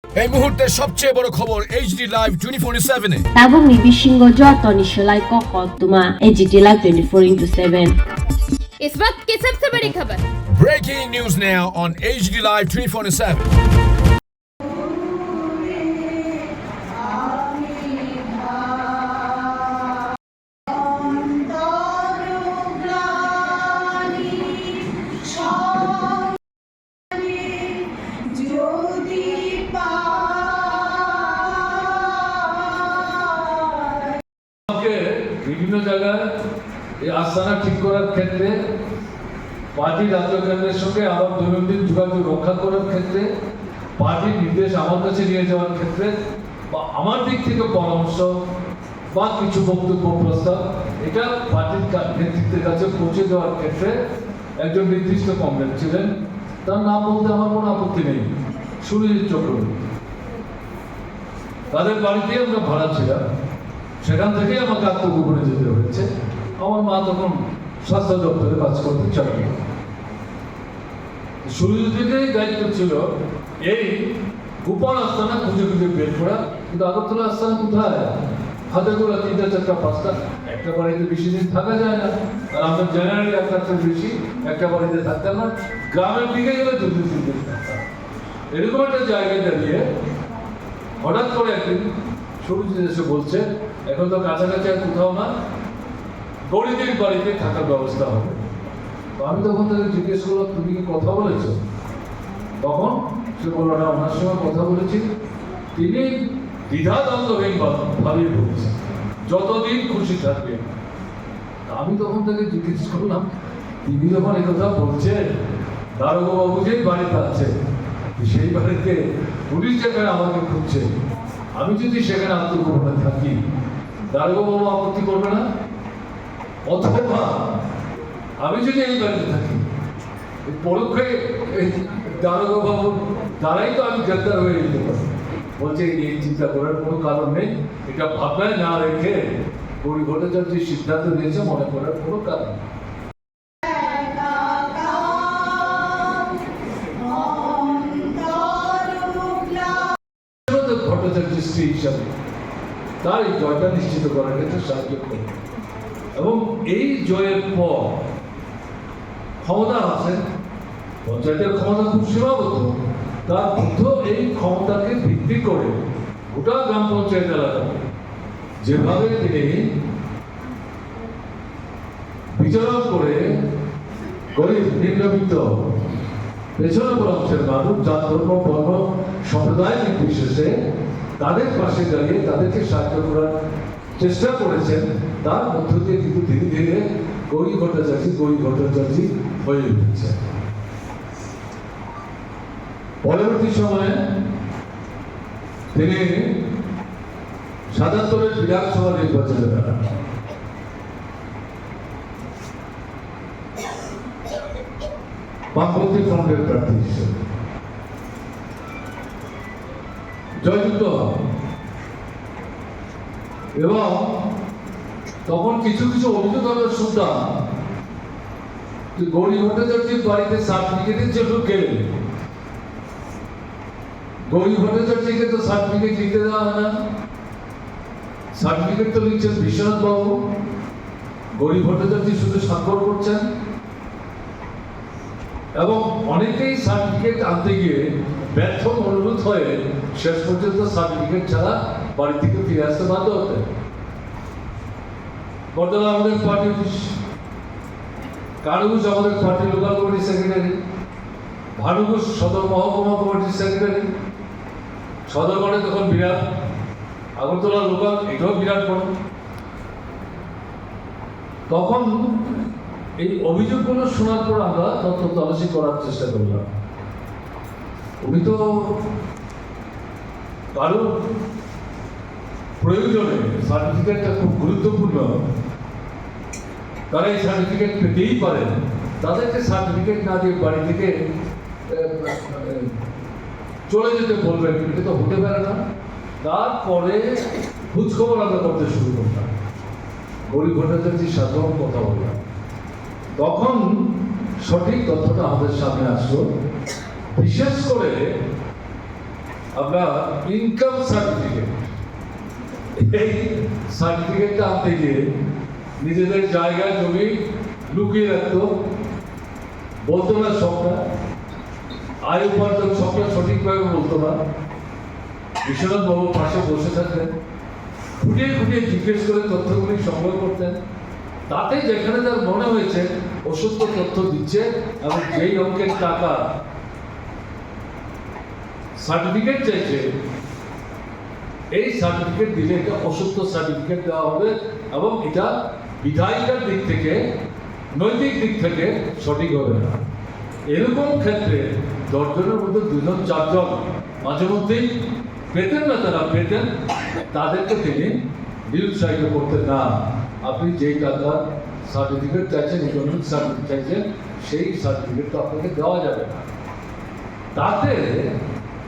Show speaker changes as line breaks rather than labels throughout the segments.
এই মুহূর্তে সবচেয়ে বড় খবর এইচডি লাইভ 24/7 এ
এবং নিবিসিংহ যতনি সেলাই কখতুমা এইচডি লাইভ 24/7
इस वक्त की सबसे बड़ी खबर
Breaking news now on HD Live 24/7.
বিভিন্ন জায়গায় এই আস্তানা ঠিক করার ক্ষেত্রে পার্টি রাজ্য কেন্দ্রের সঙ্গে আবার দৈনন্দিন যোগাযোগ রক্ষা করার ক্ষেত্রে পার্টির নির্দেশ আমার কাছে নিয়ে যাওয়ার ক্ষেত্রে বা আমার দিক থেকে পরামর্শ বা কিছু বক্তব্য প্রস্তাব এটা পার্টির নেতৃত্বের কাছে পৌঁছে দেওয়ার ক্ষেত্রে একজন নির্দিষ্ট কমরেড ছিলেন, তার নাম বলতে আমার কোনো আপত্তি নেই, সুরজিৎ চক্রবর্তী। তাদের বাড়িতেই আমরা ভাড়া ছিলাম, সেখান থেকেই আমাকে আত্মগোপনে যেতে হয়েছে। আমার মা তখন স্বাস্থ্য দপ্তরে কাজ করতে চাকরি। সুরজিতেরই দায়িত্ব ছিল এই গোপন আস্তানা খুঁজে খুঁজে বের করা। কিন্তু আগরতলা আস্তানা কোথায়? হাতে গোলা 3টা 4টা 5টা, একটা বাড়িতে বেশি দিন থাকা যায় না। আর আমরা জেনারেলি একটা বেশি একটা বাড়িতে থাকতাম না, গ্রামের দিকে গেলে 2-3 দিন থাকতাম। এরকম একটা জায়গায় দাঁড়িয়ে হঠাৎ করে একদিন সুরজিৎ এসে বলছে, এখন তো কাছাকাছি আর কোথাও না, গরিবের বাড়িতে থাকার ব্যবস্থা হবে। আমি তখন তাকে জিজ্ঞেস করলাম, তুমি কি কথা বলেছো? তখন সে বললো, না, ওনার সঙ্গে কথা বলেছি, তিনি দ্বিধাদ্বন্দ্বহীন ভাবেই বলছেন যতদিন খুশি থাকবে। আমি তখন তাকে জিজ্ঞেস করলাম, তিনি যখন এই কথা বলছেন, দারোগা বাবু যেই বাড়িতে আছে সেই বাড়িতে পুলিশ যেখানে আমাকে খুঁজছে, আমি যদি সেখানে আত্মগোপনে থাকি, দারোগা বাবু আপত্তি করবে না? অথবা আমি যদি এই বাড়িতে থাকি, পরোক্ষে দারোগা বাবুর দ্বারাই তো আমি গ্রেপ্তার হয়ে যেতে পারি। বলছে এই চিন্তা করার কোনো কারণ নেই, এটা ভাবনায় না রেখে গৌরী ভট্টাচার্য যে সিদ্ধান্ত নিয়েছে মনে করার কোনো কারণ নেই। ভট্টাচার্যের স্ত্রী হিসাবে তার এই জয়টা নিশ্চিত করার ক্ষেত্রে সাহায্য করবে। এবং এই জয়ের পর ক্ষমতা আছে, পঞ্চায়েতের ক্ষমতা খুব সীমাবদ্ধ, তার বুদ্ধ এই ক্ষমতাকে ভিত্তি করে গোটা গ্রাম পঞ্চায়েত এলাকায় যেভাবে তিনি বিচারণ করে গরিব নিম্নবিত্ত পেছনে অংশের মানুষ, যার ধর্ম বর্ণ সম্প্রদায় নির্বিশেষে তাদের পাশে দাঁড়িয়ে তাদেরকে সাহায্য করার চেষ্টা করেছেন, তার মধ্য দিয়ে কিন্তু ধীরে ধীরে গৌরী ভট্টাচার্য হয়ে উঠেছে। পরবর্তী সময়ে তিনি ৭৭-এর বিধানসভা নির্বাচনে দাঁড়ান। বামপন্থী ফ্রন্টের প্রার্থী হিসেবে জয়যুক্ত হন। এবং তখন কিছু কিছু অভিযোগ আমরা শুনতাম, গৌরী ভট্টাচার্যের বাড়িতে সার্টিফিকেটের জন্য গেলেন, গৌরী ভট্টাচার্যকে তো সার্টিফিকেট লিখতে দেওয়া হয় না, সার্টিফিকেট তো লিখছেন বিশ্বনাথ বাবু, গৌরী ভট্টাচার্য শুধু স্বাক্ষর করছেন। এবং অনেকেই সার্টিফিকেট আনতে গিয়ে ব্যর্থ অনুরোধ হয়ে শেষ পর্যন্ত সার্টিফিকেট ছাড়া বাড়ি থেকে ফিরে আসতে বাধ্য হতেন। বর্তমানে আমাদের পার্টি অফিস, কানুগুজ আমাদের পার্টি লোকাল কমিটির সেক্রেটারি, ভানুগুজ সদর মহকুমা কমিটির সেক্রেটারি, সদরগড়ে তখন বিরাট, আগরতলা লোকাল এটাও বিরাট বড়। তখন এই অভিযোগগুলো শোনার পর আমরা তথ্য তলাশি করার চেষ্টা করলাম। উনি তো কারো প্রয়োজনে সার্টিফিকেটটা খুব গুরুত্বপূর্ণ, তারা এই সার্টিফিকেট পেতেই পারেন, তাদেরকে সার্টিফিকেট না দিয়ে বাড়ি থেকে চলে যেতে বলবেন, এটা তো হতে পারে না। তারপরে খোঁজখবর আমরা করতে শুরু করলাম, গৌরী ভট্টাচার্যের সাথে কথা বললাম। তখন সঠিক তথ্যটা আমাদের সামনে আসলো। বিশেষ করে আপনার ইনকাম সার্টিফিকেট, এই সার্টিফিকেটটা আনতে গিয়ে নিজেদের জায়গায় জমি লুকিয়ে রাখতো, বলতো না সবটা, আয় উপার্জন সবটা সঠিকভাবে বলতো না। বিশ্বনাথ বাবু পাশে বসে থাকতেন, খুঁটিয়ে খুঁটিয়ে জিজ্ঞেস করে তথ্যগুলি সংগ্রহ করতেন। তাতে যেখানে তার মনে হয়েছে অসত্য তথ্য দিচ্ছে এবং যেই অঙ্কের টাকা সার্টিফিকেট চাইছে, এই সার্টিফিকেট দিলে এটা অসত্য সার্টিফিকেট দেওয়া হবে এবং এটা বিধায়িকার দিক থেকে, নৈতিক দিক থেকে সঠিক হবে না। এরকম ক্ষেত্রে 10 জনের মধ্যে 2 জন 4 জন মাঝে মধ্যেই পেতেন না, তারা পেতেন, তাদেরকে তিনি নিরুৎসাহিত করতেন না। আপনি যেই টাকার সার্টিফিকেট চাইছেন, ইকোনমিক সার্টিফিকেট চাইছেন, সেই সার্টিফিকেট আপনাকে দেওয়া যাবে না। তাতে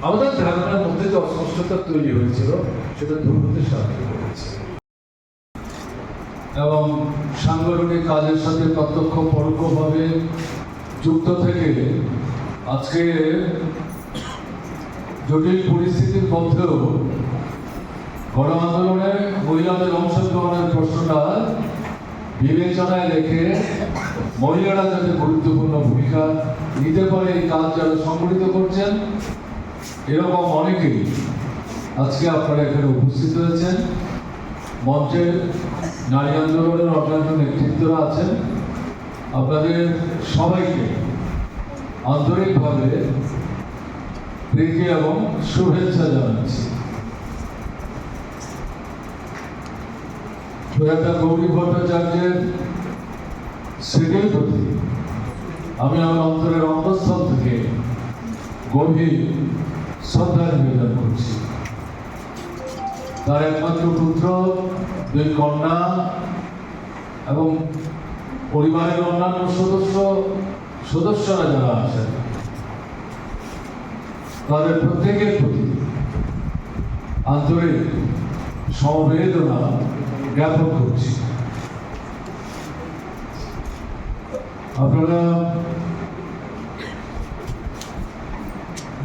আমাদের ধারণার মধ্যে যে অস্পষ্টতা তৈরি হয়েছিল সেটা দূর হতে সাহায্য করেছে এবং সাংগঠনিক কাজের সাথে প্রত্যক্ষ পরোক্ষভাবে যুক্ত থেকে আজকে জটিল পরিস্থিতির মধ্যেও গণ আন্দোলনে মহিলাদের অংশগ্রহণের প্রশ্নটা বিবেচনায় রেখে মহিলারা যাতে গুরুত্বপূর্ণ ভূমিকা নিতে পারে, এই কাজ যারা সংগঠিত করছেন, এরকম অনেকেই আজকে আপনারা এখানে উপস্থিত হয়েছেন। মঞ্চে নারী আন্দোলনের অন্যান্য নেতৃত্বরা আছেন। আপনাদের সবাইকে আন্তরিকভাবে প্রীতি এবং শুভেচ্ছা জানাচ্ছি। প্রয়াতা গৌরী ভট্টাচার্যের স্মৃতির প্রতি আমি আমার অন্তরের অন্তঃস্থল থেকে গভীর শ্রদ্ধা নিবেদন করছি। তার একমাত্র পুত্র, 2 কন্যা এবং পরিবারের অন্যান্য সদস্যরা যারা আছেন, তাদের প্রত্যেকের প্রতি আন্তরিক সমবেদনা জ্ঞাপন করছি। আপনারা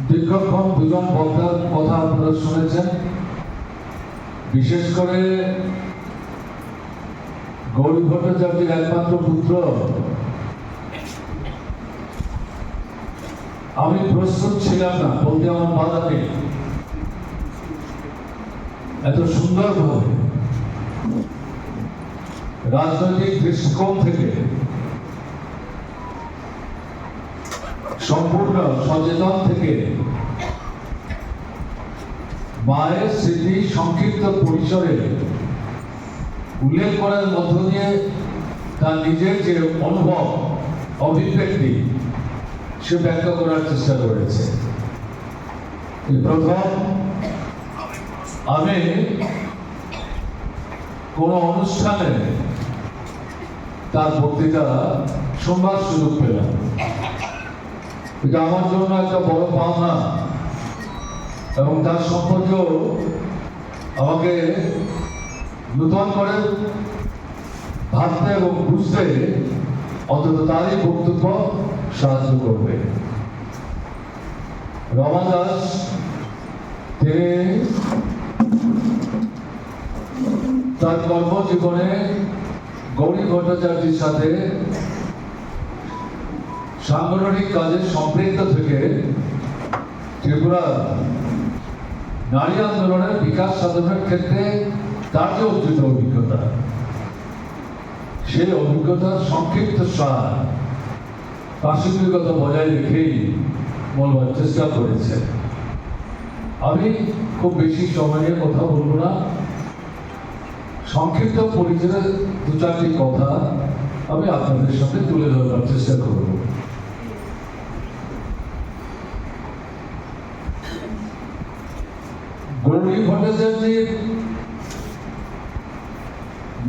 দীর্ঘক্ষণ 2 জন বক্তার কথা আপনারা শুনেছেন। বিশেষ করে গৌরী ভট্টাচার্যের একমাত্র পুত্র, আমি প্রস্তুত ছিলাম না, বলতে আমার বাধা নেই, এত সুন্দরভাবে রাজনৈতিক দৃষ্টিকোণ থেকে সম্পূর্ণ সচেতন থেকে মায়ের স্মৃতি সংক্ষিপ্ত পরিসরে উল্লেখ করার মধ্য দিয়ে তার নিজের যে অনুভব, অভিব্যক্তি, সে ব্যাখ্যা করার চেষ্টা করেছে। প্রথম আমি কোন অনুষ্ঠানে তার বক্তৃতা শোনবার সুযোগ পেলাম। এটা আমার জন্য একটা বড় পাওনা এবং তার সম্পর্কেও আমাকে নূতন করে ভাবতে এবং বুঝতে অন্তত তারই বক্তব্য সাহায্য করবে। রমা দাস তিনি তার কর্মজীবনে গৌরী ভট্টাচার্যের সাথে সাংগঠনিক কাজে সম্পৃক্ত থেকে ত্রিপুরা নারী আন্দোলনের বিকাশ সাধনের ক্ষেত্রে তার যে অর্জিত অভিজ্ঞতা, সেই অভিজ্ঞতার সংক্ষিপ্ত সার প্রাসঙ্গিকতা বজায় রেখেই বলবার চেষ্টা করেছে। আমি খুব বেশি সময় নিয়ে কথা বলবো না, সংক্ষিপ্ত পরিচয়ের 2-4টি কথা আমি আপনাদের সামনে তুলে ধরবার চেষ্টা করব। গৌরী ভট্টাচার্যের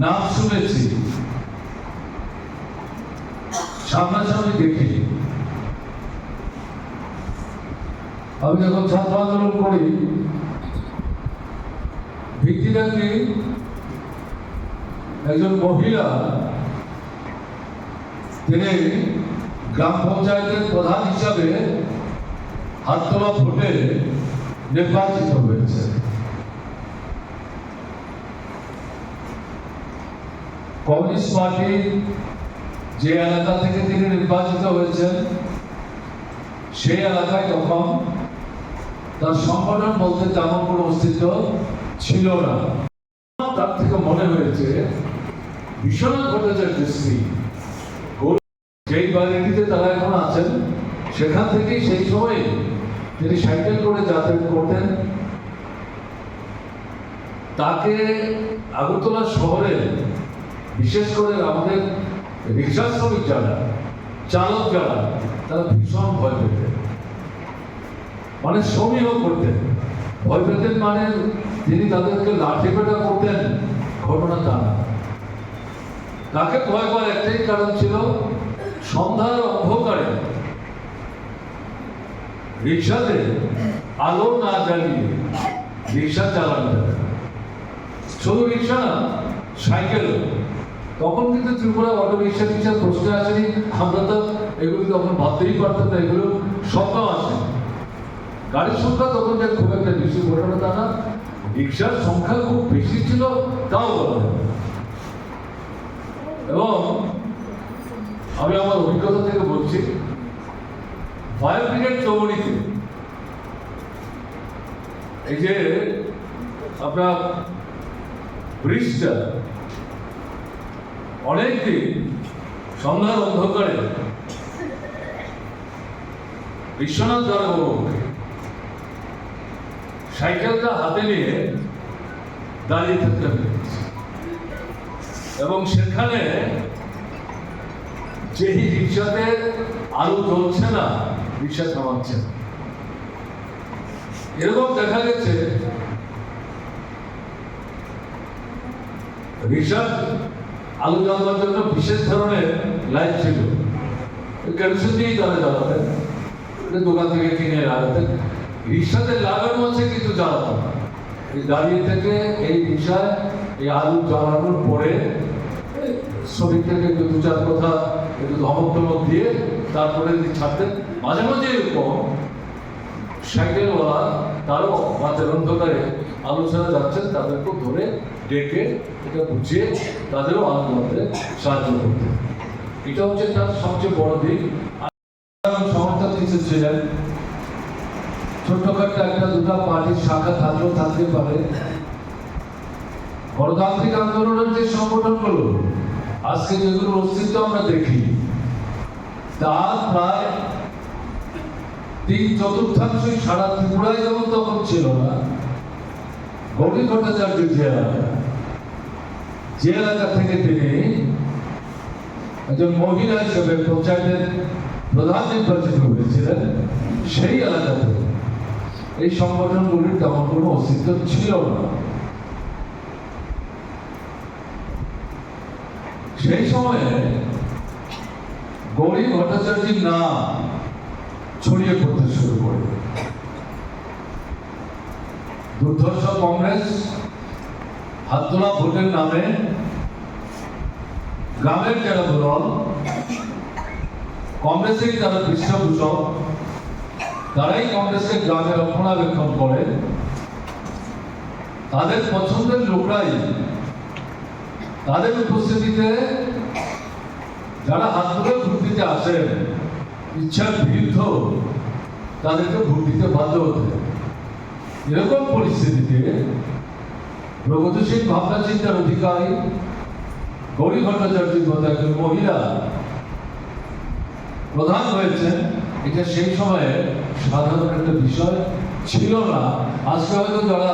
নাম শুনেছি, সামনাসামনি দেখি। আমি যখন ছাত্র আন্দোলন করি, ভিত্তিটা কি, একজন মহিলা তিনি গ্রাম পঞ্চায়েতের প্রধান হিসাবে হাততলা ভোটে নির্বাচিত হয়েছে। কমিউনিস্ট পার্টি যে এলাকা থেকে তিনি নির্বাচিত হয়েছেন সেই এলাকায় তখন তার সংগঠন বলতে তেমন কোনো অস্তিত্ব ছিল না। তার থেকে মনে হয়েছে বিশ্বনাথ ভট্টাচার্যের স্ত্রী যেই বাড়িটিতে তারা এখন আছেন সেখান থেকেই সেই সময় তিনি সাইকেল করে যাতায়াত করতেন। তাকে আগরতলা শহরে বিশেষ করে আমাদের রিক্সা শ্রমিক যারা চালক যারা তারা ভীষণ ভয় পেতেন, মানে সমীহ করতেন। ভয় পেতেন মানে তিনি তাদেরকে লাঠি পেটা করতেন ঘটনা তা না। তাকে ভয় পাওয়ার একটাই কারণ ছিল, সন্ধ্যার অন্ধকারে রিক্সাতে আলো না জ্বালিয়ে রিক্সা চালানো যাবে। শুধু রিক্সা না, সাইকেল। তখন কিন্তু ত্রিপুরা অটো রিক্সা টিক্সার প্রশ্ন আসেনি, আমরা তো এগুলো তখন ভাবতেই পারতাম না, এগুলো স্বপ্ন আসে। গাড়ির সংখ্যা তখন যে খুব একটা বেশি ঘটনা তা না, রিক্সার সংখ্যা খুব বেশি ছিল তাও বলা যায়। এবং আমি আমার অভিজ্ঞতা থেকে বলছি, ফায়ার ব্রিগেড চৌমনিতে এই যে আপনার ব্রিজটা অনেকদিন সন্ধ্যার অন্ধকারে বিশ্বনাথ দারোগাকে সাইকেলটা হাতে নিয়ে দাঁড়িয়ে থাকতে হয়েছে। এবং সেখানে যেই রিক্সাতে আলো জ্বলছে না, রিক্সা থামাচ্ছে না। এরকম দেখা গেছে রিক্সার আলো জ্বালানোর জন্য বিশেষ ধরনের লাইট ছিল, কেরোসিন দিয়েই তারা জ্বালাতেন, দোকান থেকে কিনে লাগাতেন। রিক্সাতে লাগানো আছে কিন্তু জ্বালাতো না। দাঁড়িয়ে থেকে এই রিক্সায় এই আলো জ্বালানোর পরে শ্রমিক থেকে একটু দু চার কথা একটু ধমক টমক দিয়ে তারপরে ছাড়তেন। মাঝে মাঝে এরকম সাইকেলওয়ালা তারও রাতের অন্ধকারে আলোচনা যাচ্ছেন, তাদেরকে ধরে ডেকে এটা বুঝিয়ে তাদেরও আলো জ্বালাতে সাহায্য করতেন। এটা হচ্ছে তার সবচেয়ে বড় দিক। সমর্থক কিছু ছিলেন, ছোট্টখাট্ট একটা দুটা পার্টির শাখা থাকলেও থাকতে পারে। গণতান্ত্রিক আন্দোলনের যে সংগঠনগুলো আজকে যেগুলোর অস্তিত্ব আমরা দেখি, তার প্রায় 3/4 সারা ত্রিপুরায় যেমন তখন ছিল না। গৌরী ভট্টাচার্য যে এলাকা থেকে তিনি একজন মহিলা হিসেবে পঞ্চায়েতের প্রধান নির্বাচিত হয়েছিলেন, সেই এলাকাতে এই সংগঠনগুলির তেমন কোনো অস্তিত্ব ছিল না। সেই সময়ে গৌরী ভট্টাচার্যের নাম ছড়িয়ে পড়তে শুরু করে। দুর্ধর্ষ কংগ্রেস হাততোলা ভোটের নামে গ্রামের যারা দল, কংগ্রেসেরই যারা পৃষ্ঠপোষক, তারাই কংগ্রেসকে গ্রামে রক্ষণাবেক্ষণ করে। তাদের পছন্দের লোকরাই তাদের উপস্থিতিতে যারা হাত তুলে ভোট দিতে আসেন, ইচ্ছার বিরুদ্ধ তাদেরকে ভোট দিতে বাধ্য হতে। এরকম পরিস্থিতিতে প্রগতিশীল ভাবনা চিন্তার অধিকারী গৌরী ভট্টাচার্যের মতো একজন মহিলা প্রধান হয়েছেন, এটা সেই সময়ে সাধারণ একটা বিষয় ছিল না। আজকে হয়তো যারা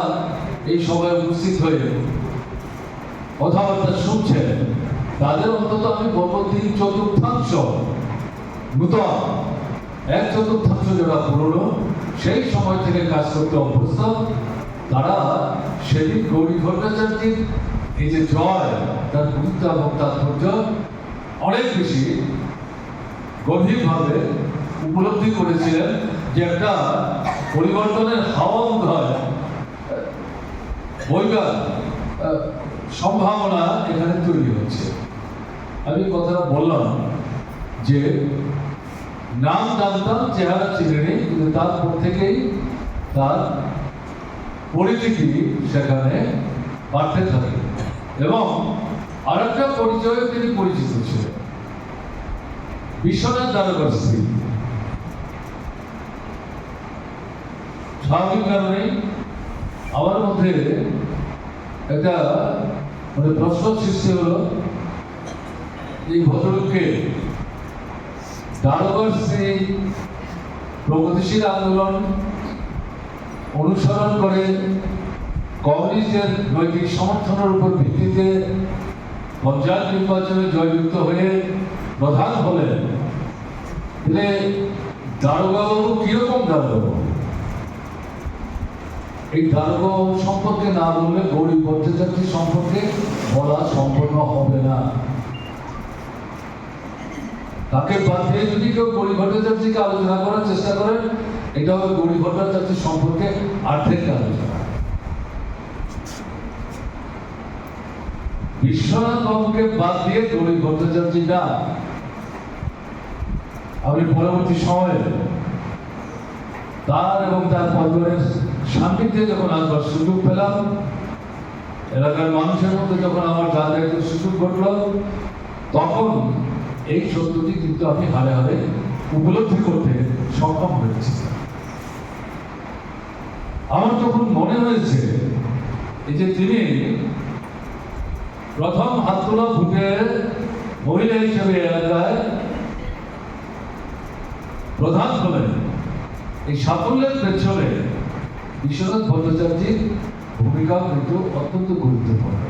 এই সময় উপস্থিত হয়ে কথাবার্তা শুনছেন, তাদের অন্তত আমি বলবো 3/4 নূতন, 1/4 যারা পুরনো, সেই সময় থেকে কাজ করতে অভ্যস্ত, তারা সেদিন গৌরী ভট্টাচার্যের এই যে জয়, তার গুরুত্ব এবং তাৎপর্য অনেক বেশি গভীরভাবে উপলব্ধি করেছিলেন যে একটা পরিবর্তনের হাওয়া হয়, বইবার সম্ভাবনা এখানে তৈরি হচ্ছে। আমি কথাটা বললাম যে নাম জানতাম, চেহারা চিনে নেই, কিন্তু তারপর থেকেই তার পরিচিতি সেখানে বাড়তে থাকে এবং আরেকটা পরিচয়ে তিনি পরিচিত ছিলেন, বিশ্বনাথ দারোগার স্ত্রী। স্বাভাবিক কারণেই আমার মধ্যে একটা প্রশ্ন সৃষ্টি হলো, এই ভদ্রলোককে দারোগার স্ত্রী প্রগতিশীল আন্দোলন অনুসরণ করে কমিউনিস্টের নৈতিক সমর্থনের উপর ভিত্তিতে পঞ্চায়েত নির্বাচনে জয়যুক্ত হয়ে প্রধান হলেন। তাহলে দারোগাবাবু কিরকম দারোগাবু? এই দারোগাবাবু সম্পর্কে না বললে গৌরী ভট্টাচার্য সম্পর্কে বলা সম্পূর্ণ হবে না। তাকে বাদ দিয়ে যদি কেউ গৌরী ভট্টাচার্যকে আলোচনা করার চেষ্টা করেন, এটা হবে গৌরী ভট্টাচার্য সম্পর্কে আর্ধেক আলোচনা। বিশ্বনাথ বাবুকে বাদ দিয়ে গৌরী ভট্টাচার্য না। আমি পরবর্তী সময়ে তার এবং তার পরিবারের সান্নিধ্যে যখন আসবার সুযোগ পেলাম, এলাকার মানুষের মধ্যে যখন আমার জানতে একটা সুযোগ ঘটল, তখন এই সত্যটি কিন্তু আমি হারে হারে উপলব্ধি করতে সক্ষম হয়েছি। আমার তখন মনে হয়েছে এই যে তিনি প্রথম হাত তোলা ভোটে মহিলা হিসেবে এলাকায় প্রধান হলেন, এই সাফল্যের পেছনে বিশ্বনাথ ভট্টাচার্যের ভূমিকা কিন্তু অত্যন্ত গুরুত্বপূর্ণ।